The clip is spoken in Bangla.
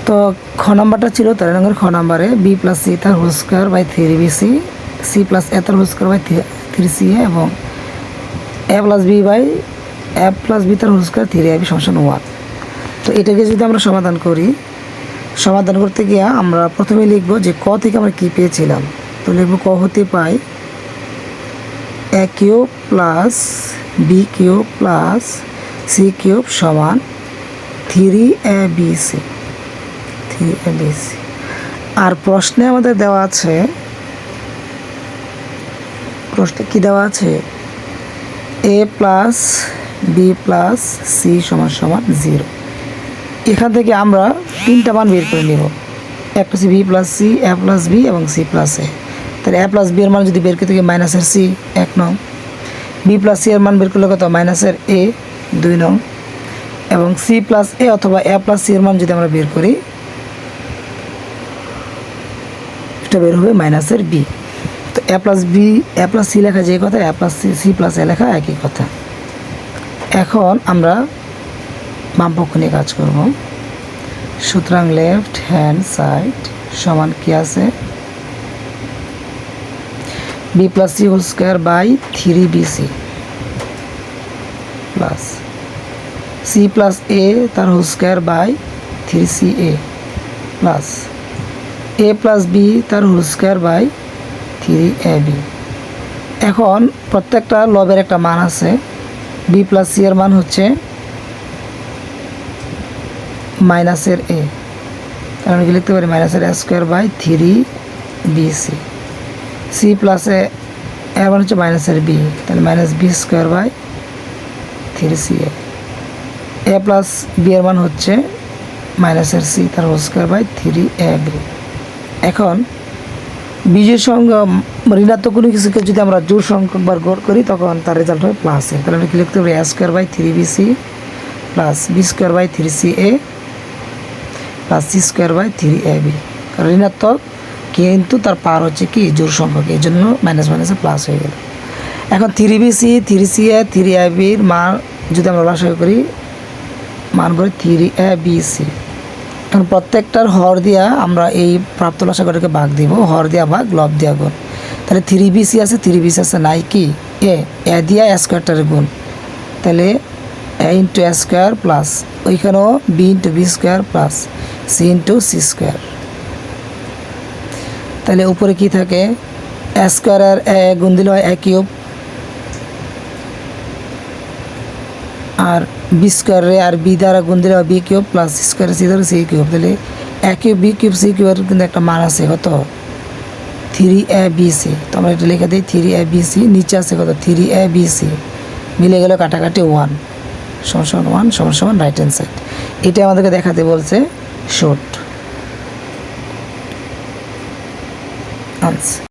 তো খ নাম্বারটা ছিল 13 নম্বর খ নাম্বারে বি প্লাস সি তার whole square by 3bc C plus A তার হোল স্কোয়ার বাই 3ca এবং A plus B by A plus B তার হোল স্কোয়ার 3ab সমান 1। তো এটাকে যদি আমরা সমাধান করি, সমাধান করতে গিয়ে আমরা প্রথমে লিখব যে ক থেকে আমরা কী পেয়েছিলাম। তো লিখব ক হতে পাই A cube plus B cube plus C cube সমান 3abc। আর প্রশ্নে আমাদের দেওয়া আছে, প্রশ্নে কি দেওয়া আছে, এ প্লাস বি প্লাস সি সমান সমান 0। এখান থেকে আমরা 3টা মান বের করে নেব, একটা হচ্ছে বি প্লাস সি, এ প্লাস বি এবং সি প্লাস এ। তাহলে এ প্লাস বি এর মান যদি বের করতে গিয়ে মাইনাসের সি 1 নং, বি প্লাস সি এর মান বের করলে কত মাইনাসের এ 2 নং, এবং সি প্লাস এ অথবা এ প্লাস সি এর মান যদি আমরা বের করি এটা বের হবে মাইনাসের বি। তো এ plus B A plus C লেখা যে কথা, এ প্লাস সি সি প্লাস এ লেখা একই কথা। এখন আমরা বাম পক্ষ নিয়ে কাজ করব। সুতরাং লেফট হ্যান্ড সাইড সমান কি আছে, B plus C whole square by 3bc plus C plus A তার whole square by 3ca plus A plus B তার হোল স্কোয়ার বাই 3ab। এখন প্রত্যেকটা লবের একটা মান আছে। বি প্লাস সি এর মান হচ্ছে মাইনাসের এ, তাহলে আমরা কি লিখতে পারি মাইনাসের A square by 3bc। C plus এর মান হচ্ছে মাইনাসের বি, তাহলে minus B square by 3ca। A plus B এর মান হচ্ছে মাইনাসের সি তার হোল স্কোয়ার বাই 3ab। এখন বিজোড় সংখ্যা ঋণাত্মক কোনো কিছুকে যদি আমরা জোড় সংখ্যক বার গড় করি তখন তার রেজাল্ট হয় প্লাসে। তাহলে আমরা কি লিখতে পারি A square by 3bc plus B square by 3ca plus C square by 3ab। কারণ ঋণাত্মক কিন্তু তার পাওয়ার হচ্ছে কি জোড় সংখ্যক, এই জন্য মাইনাস মাইনাসে প্লাস হয়ে গেল। এখন 3bc 3ca 3ab এর মান যদি আমরা লসাগু করি মান করে 3abc। এখন প্রত্যেকটার হর দিয়া আমরা এই প্রাপ্ত লসাগুটাকে ভাগ দিব, হর দিয়া ভাগ লব দিয়া গুণ। তাহলে 3bc আছে 3bc আছে নাই কি এ দিয়া স্কোয়ারটার গুণ, তাহলে a into a square plus ওইখানেও b into b square plus c into c square. তাহলে উপরে কি থাকে এ স্কোয়ারের এ গুণ দিলে হয় এ কিউব, আর বি স্কোয়ারে আর বি দ্বারা গুণ দিলে হয় বি কিউব প্লাস সি স্কোয়ারে সি দ্বারা সি কিউব। তাহলে এ কিউব বি কিউব সি কিউবের কিন্তু একটা মান আছে কত 3abc। তো আমরা এটা লিখে দিই 3abc, নিচে আছে কত 3abc, মিলে গেল কাটাকাটি 1 সমান 1 সমান রাইট হ্যান্ড সাইড। এটা আমাদেরকে দেখাতে বলছে শর্ট আনসার।